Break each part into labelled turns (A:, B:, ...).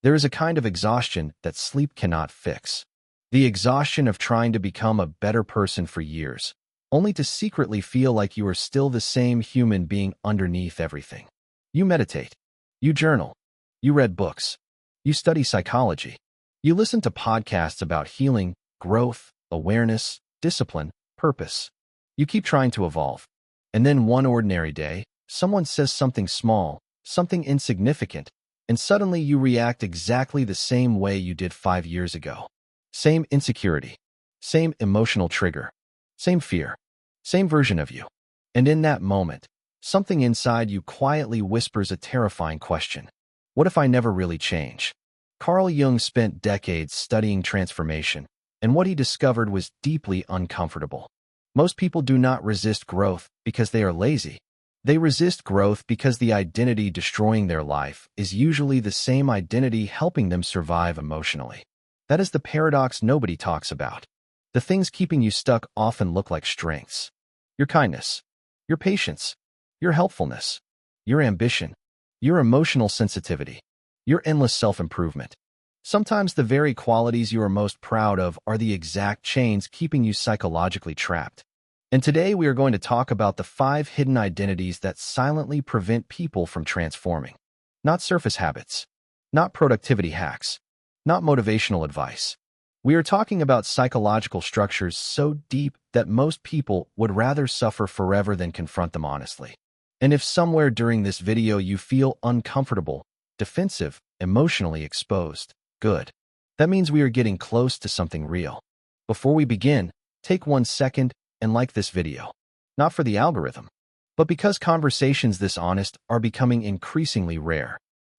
A: There is a kind of exhaustion that sleep cannot fix. The exhaustion of trying to become a better person for years, only to secretly feel like you are still the same human being underneath everything. You meditate. You journal. You read books. You study psychology. You listen to podcasts about healing, growth, awareness, discipline, purpose. You keep trying to evolve. And then one ordinary day, someone says something small, something insignificant, and suddenly you react exactly the same way you did 5 years ago. Same insecurity, same emotional trigger, same fear, same version of you. And in that moment, something inside you quietly whispers a terrifying question. What if I never really change? Carl Jung spent decades studying transformation, and what he discovered was deeply uncomfortable. Most people do not resist growth because they are lazy. They resist growth because the identity destroying their life is usually the same identity helping them survive emotionally. That is the paradox nobody talks about. The things keeping you stuck often look like strengths. Your kindness, your patience, your helpfulness, your ambition, your emotional sensitivity, your endless self-improvement. Sometimes the very qualities you are most proud of are the exact chains keeping you psychologically trapped. And today we are going to talk about the 5 hidden identities that silently prevent people from transforming. Not surface habits, not productivity hacks, not motivational advice. We are talking about psychological structures so deep that most people would rather suffer forever than confront them honestly. And if somewhere during this video you feel uncomfortable, defensive, emotionally exposed, good. That means we are getting close to something real. Before we begin, take 1 second and like this video. Not for the algorithm, but because conversations this honest are becoming increasingly rare.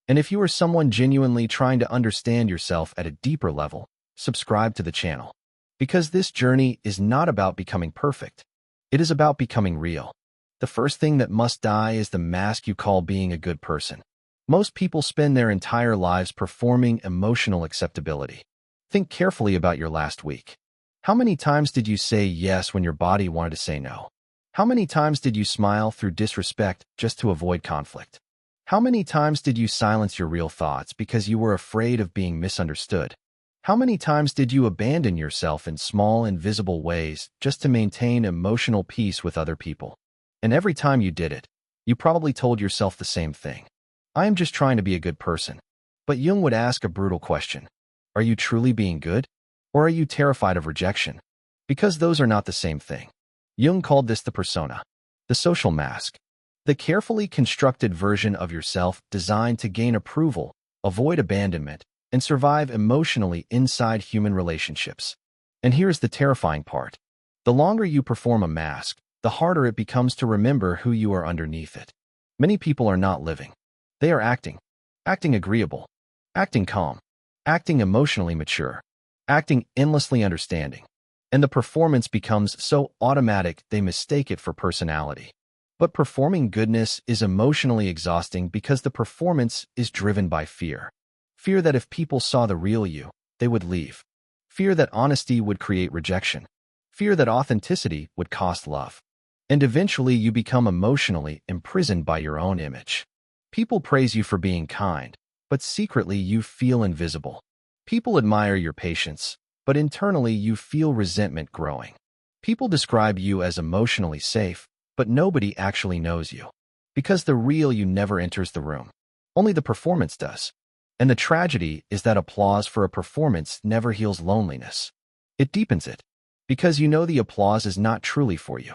A: And if you are someone genuinely trying to understand yourself at a deeper level, subscribe to the channel. Because this journey is not about becoming perfect. It is about becoming real. The first thing that must die is the mask you call being a good person. Most people spend their entire lives performing emotional acceptability. Think carefully about your last week. How many times did you say yes when your body wanted to say no? How many times did you smile through disrespect just to avoid conflict? How many times did you silence your real thoughts because you were afraid of being misunderstood? How many times did you abandon yourself in small, invisible ways just to maintain emotional peace with other people? And every time you did it, you probably told yourself the same thing. I am just trying to be a good person. But Jung would ask a brutal question. Are you truly being good? Or are you terrified of rejection? Because those are not the same thing. Jung called this the persona, the social mask, the carefully constructed version of yourself designed to gain approval, avoid abandonment, and survive emotionally inside human relationships. And here's the terrifying part. The longer you perform a mask, the harder it becomes to remember who you are underneath it. Many people are not living. They are acting. Acting agreeable. Acting calm. Acting emotionally mature. Acting endlessly understanding. And the performance becomes so automatic they mistake it for personality. But performing goodness is emotionally exhausting because the performance is driven by fear. Fear that if people saw the real you, they would leave. Fear that honesty would create rejection. Fear that authenticity would cost love. And eventually you become emotionally imprisoned by your own image. People praise you for being kind, but secretly you feel invisible. People admire your patience, but internally you feel resentment growing. People describe you as emotionally safe, but nobody actually knows you. Because the real you never enters the room. Only the performance does. And the tragedy is that applause for a performance never heals loneliness. It deepens it. Because you know the applause is not truly for you.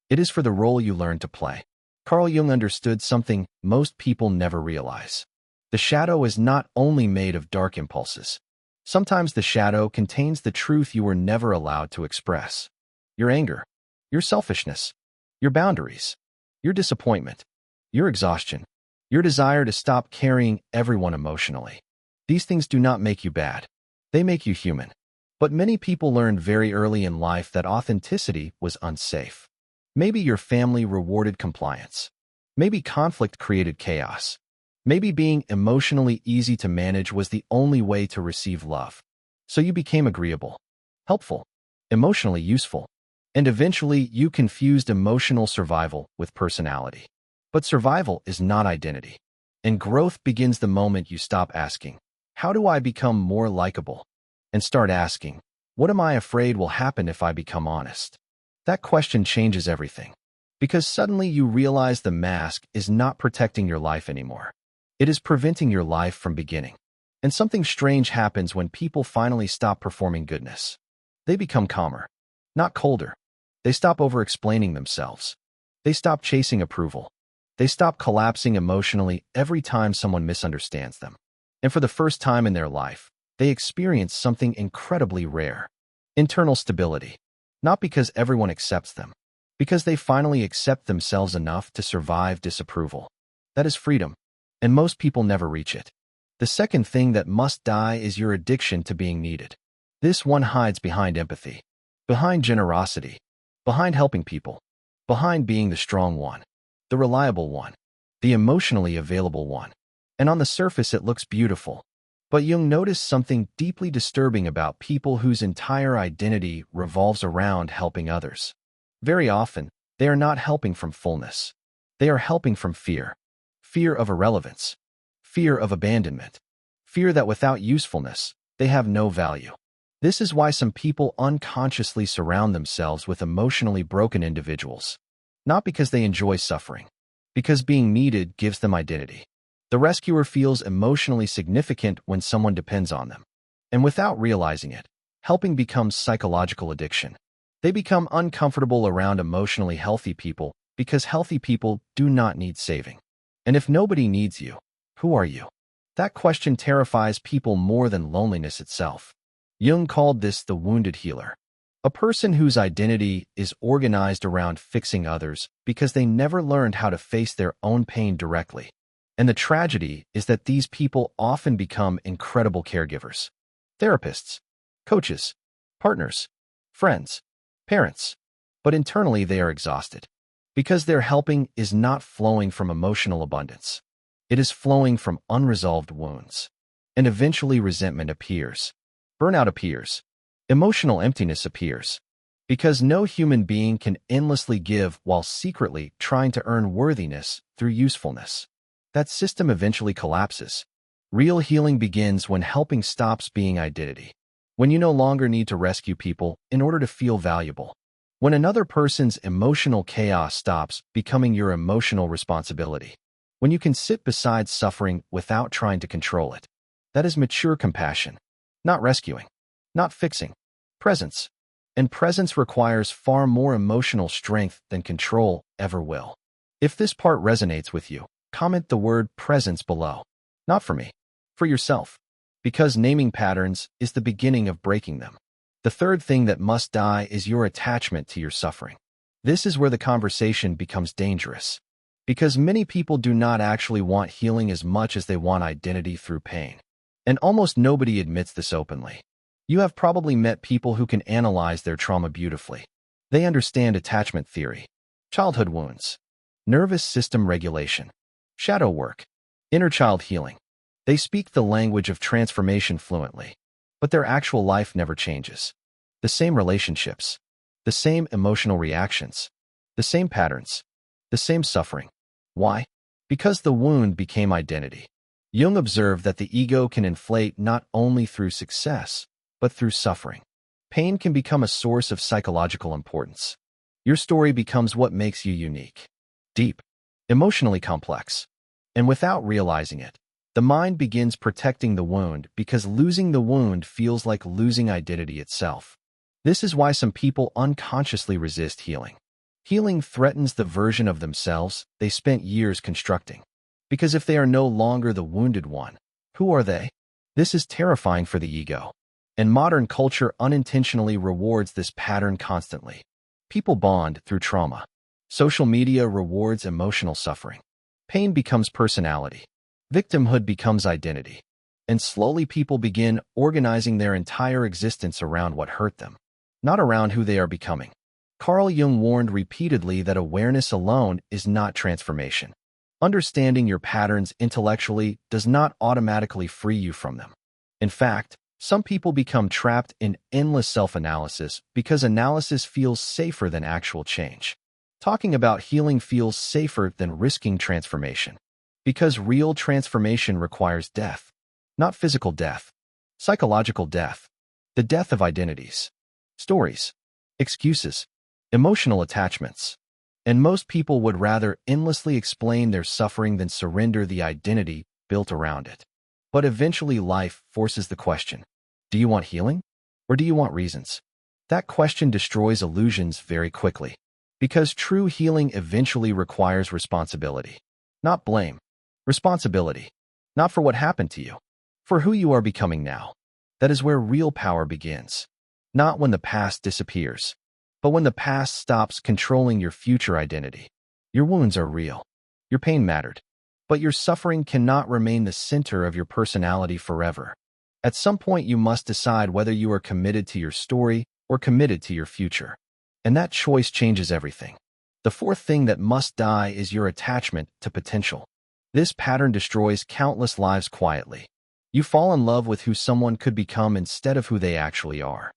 A: It is for the role you learn to play. Carl Jung understood something most people never realize. The shadow is not only made of dark impulses. Sometimes the shadow contains the truth you were never allowed to express. Your anger, your selfishness, your boundaries, your disappointment, your exhaustion, your desire to stop carrying everyone emotionally. These things do not make you bad. They make you human. But many people learned very early in life that authenticity was unsafe. Maybe your family rewarded compliance. Maybe conflict created chaos. Maybe being emotionally easy to manage was the only way to receive love. So you became agreeable, helpful, emotionally useful, and eventually you confused emotional survival with personality. But survival is not identity. And growth begins the moment you stop asking, how do I become more likable? And start asking, what am I afraid will happen if I become honest? That question changes everything. Because suddenly you realize the mask is not protecting your life anymore. It is preventing your life from beginning. And something strange happens when people finally stop performing goodness. They become calmer, not colder. They stop over-explaining themselves. They stop chasing approval. They stop collapsing emotionally every time someone misunderstands them. And for the first time in their life, they experience something incredibly rare. Internal stability. Not because everyone accepts them, because they finally accept themselves enough to survive disapproval. That is freedom, and most people never reach it. The second thing that must die is your addiction to being needed. This one hides behind empathy, behind generosity, behind helping people, behind being the strong one, the reliable one, the emotionally available one. And on the surface it looks beautiful. But Jung noticed something deeply disturbing about people whose entire identity revolves around helping others. Very often, they are not helping from fullness. They are helping from fear. Fear of irrelevance. Fear of abandonment. Fear that without usefulness, they have no value. This is why some people unconsciously surround themselves with emotionally broken individuals. Not because they enjoy suffering, because being needed gives them identity. The rescuer feels emotionally significant when someone depends on them. And without realizing it, helping becomes psychological addiction. They become uncomfortable around emotionally healthy people because healthy people do not need saving. And if nobody needs you, who are you? That question terrifies people more than loneliness itself. Jung called this the wounded healer. A person whose identity is organized around fixing others because they never learned how to face their own pain directly. And the tragedy is that these people often become incredible caregivers. Therapists, coaches, partners, friends, parents. But internally they are exhausted. Because their helping is not flowing from emotional abundance. It is flowing from unresolved wounds. And eventually resentment appears. Burnout appears. Emotional emptiness appears. Because no human being can endlessly give while secretly trying to earn worthiness through usefulness. That system eventually collapses. Real healing begins when helping stops being identity. When you no longer need to rescue people in order to feel valuable. When another person's emotional chaos stops becoming your emotional responsibility. When you can sit beside suffering without trying to control it. That is mature compassion. Not rescuing. Not fixing. Presence. And presence requires far more emotional strength than control ever will. If this part resonates with you, comment the word presence below. Not for me. For yourself. Because naming patterns is the beginning of breaking them. The third thing that must die is your attachment to your suffering. This is where the conversation becomes dangerous. Because many people do not actually want healing as much as they want identity through pain. And almost nobody admits this openly. You have probably met people who can analyze their trauma beautifully. They understand attachment theory, childhood wounds, nervous system regulation, shadow work, inner child healing. They speak the language of transformation fluently, but their actual life never changes. The same relationships, the same emotional reactions, the same patterns, the same suffering. Why? Because the wound became identity. Jung observed that the ego can inflate not only through success, but through suffering. Pain can become a source of psychological importance. Your story becomes what makes you unique, deep, emotionally complex. And without realizing it, the mind begins protecting the wound because losing the wound feels like losing identity itself. This is why some people unconsciously resist healing. Healing threatens the version of themselves they spent years constructing. Because if they are no longer the wounded one, who are they? This is terrifying for the ego. And modern culture unintentionally rewards this pattern constantly. People bond through trauma. Social media rewards emotional suffering. Pain becomes personality. Victimhood becomes identity. And slowly people begin organizing their entire existence around what hurt them, not around who they are becoming. Carl Jung warned repeatedly that awareness alone is not transformation. Understanding your patterns intellectually does not automatically free you from them. In fact, some people become trapped in endless self-analysis because analysis feels safer than actual change. Talking about healing feels safer than risking transformation. Because real transformation requires death. Not physical death. Psychological death. The death of identities. Stories. Excuses. Emotional attachments. And most people would rather endlessly explain their suffering than surrender the identity built around it. But eventually life forces the question, do you want healing? Or do you want reasons? That question destroys illusions very quickly. Because true healing eventually requires responsibility. Not blame. Responsibility. Not for what happened to you. For who you are becoming now. That is where real power begins. Not when the past disappears, but when the past stops controlling your future identity. Your wounds are real. Your pain mattered. But your suffering cannot remain the center of your personality forever. At some point, you must decide whether you are committed to your story or committed to your future. And that choice changes everything. The fourth thing that must die is your attachment to potential. This pattern destroys countless lives quietly. You fall in love with who someone could become instead of who they actually are.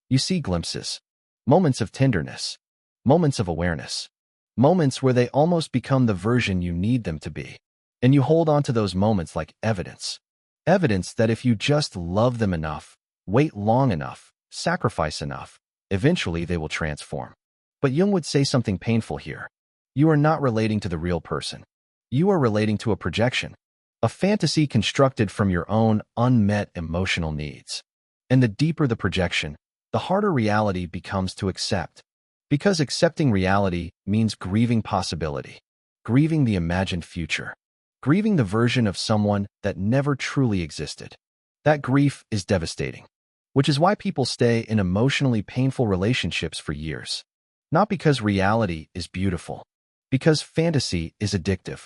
A: You see glimpses, moments of tenderness, moments of awareness, moments where they almost become the version you need them to be. And you hold on to those moments like evidence. Evidence that if you just love them enough, wait long enough, sacrifice enough, eventually they will transform. But Jung would say something painful here. You are not relating to the real person. You are relating to a projection, a fantasy constructed from your own unmet emotional needs. And the deeper the projection, the harder reality becomes to accept. Because accepting reality means grieving possibility, grieving the imagined future, grieving the version of someone that never truly existed. That grief is devastating, which is why people stay in emotionally painful relationships for years. Not because reality is beautiful, because fantasy is addictive.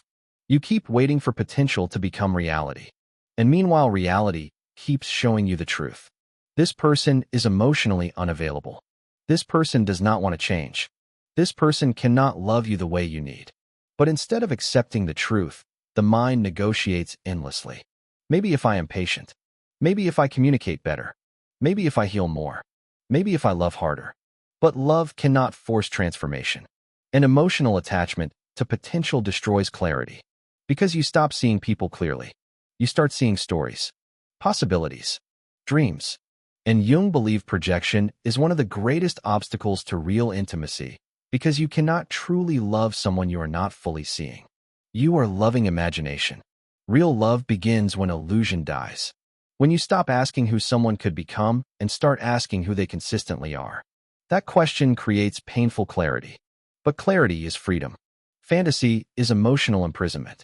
A: You keep waiting for potential to become reality. And meanwhile, reality keeps showing you the truth. This person is emotionally unavailable. This person does not want to change. This person cannot love you the way you need. But instead of accepting the truth, the mind negotiates endlessly. Maybe if I am patient. Maybe if I communicate better. Maybe if I heal more. Maybe if I love harder. But love cannot force transformation. An emotional attachment to potential destroys clarity. Because you stop seeing people clearly. You start seeing stories, possibilities, dreams. And Jung believed projection is one of the greatest obstacles to real intimacy, because you cannot truly love someone you are not fully seeing. You are loving imagination. Real love begins when illusion dies. When you stop asking who someone could become and start asking who they consistently are. That question creates painful clarity. But clarity is freedom. Fantasy is emotional imprisonment.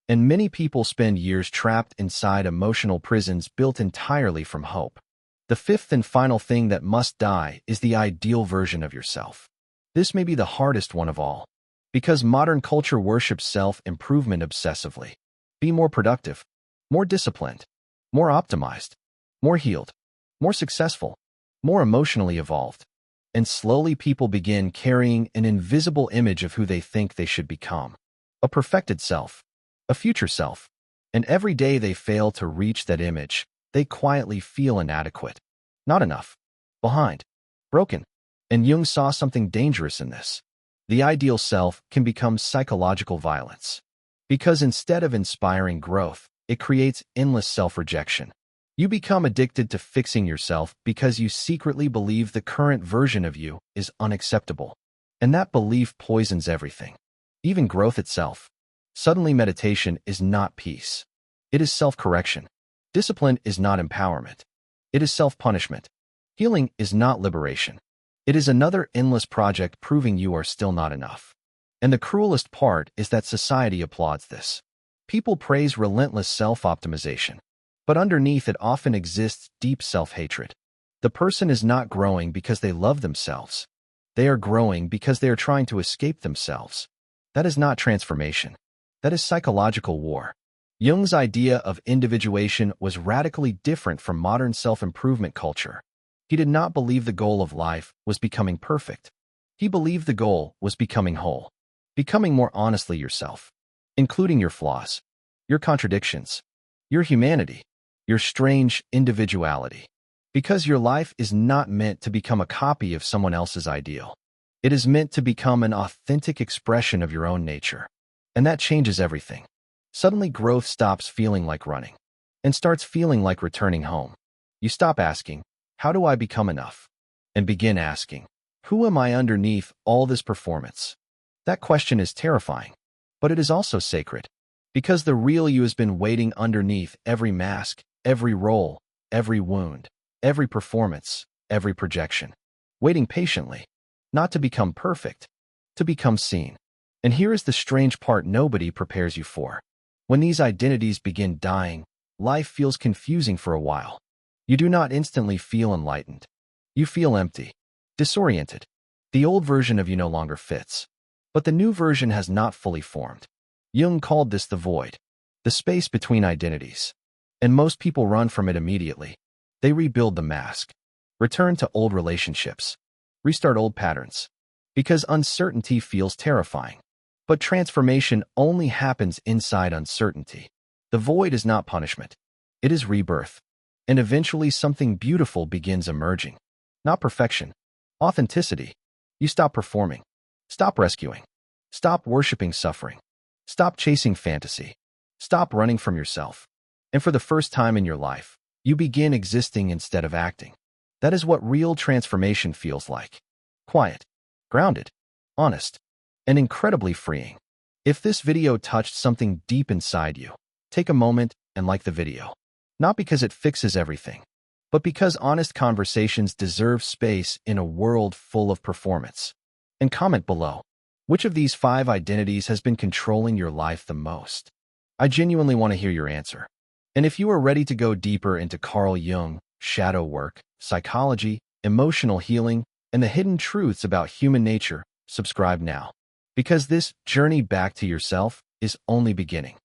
A: And many people spend years trapped inside emotional prisons built entirely from hope. The fifth and final thing that must die is the ideal version of yourself. This may be the hardest one of all, because modern culture worships self-improvement obsessively. Be more productive, more disciplined, more optimized, more healed, more successful, more emotionally evolved. And slowly people begin carrying an invisible image of who they think they should become. A perfected self, a future self. And every day they fail to reach that image, they quietly feel inadequate, not enough, behind, broken. And Jung saw something dangerous in this. The ideal self can become psychological violence. Because instead of inspiring growth, it creates endless self-rejection. You become addicted to fixing yourself because you secretly believe the current version of you is unacceptable. And that belief poisons everything, even growth itself. Suddenly, meditation is not peace. It is self-correction. Discipline is not empowerment. It is self-punishment. Healing is not liberation. It is another endless project proving you are still not enough. And the cruelest part is that society applauds this. People praise relentless self-optimization. But underneath it often exists deep self-hatred. The person is not growing because they love themselves. They are growing because they are trying to escape themselves. That is not transformation. That is psychological war. Jung's idea of individuation was radically different from modern self-improvement culture. He did not believe the goal of life was becoming perfect. He believed the goal was becoming whole, becoming more honestly yourself, including your flaws, your contradictions, your humanity, your strange individuality. Because your life is not meant to become a copy of someone else's ideal. It is meant to become an authentic expression of your own nature. And that changes everything. Suddenly, growth stops feeling like running. and starts feeling like returning home. You stop asking, how do I become enough? And begin asking, who am I underneath all this performance? That question is terrifying, but it is also sacred, because the real you has been waiting underneath every mask, every role, every wound, every performance, every projection, waiting patiently, not to become perfect, to become seen. And here is the strange part nobody prepares you for. When these identities begin dying, life feels confusing for a while. You do not instantly feel enlightened. You feel empty, disoriented. The old version of you no longer fits, but the new version has not fully formed. Jung called this the void, the space between identities. And most people run from it immediately. They rebuild the mask, return to old relationships, restart old patterns, because uncertainty feels terrifying. But transformation only happens inside uncertainty. The void is not punishment. It is rebirth. And eventually something beautiful begins emerging. Not perfection, authenticity. You stop performing, stop rescuing, stop worshiping suffering, stop chasing fantasy, stop running from yourself. And for the first time in your life, you begin existing instead of acting. That is what real transformation feels like. Quiet, grounded, honest, and incredibly freeing. If this video touched something deep inside you, take a moment and like the video. Not because it fixes everything, but because honest conversations deserve space in a world full of performance. And comment below, which of these 5 identities has been controlling your life the most? I genuinely want to hear your answer. And if you are ready to go deeper into Carl Jung, shadow work, psychology, emotional healing, and the hidden truths about human nature, subscribe now. Because this journey back to yourself is only beginning.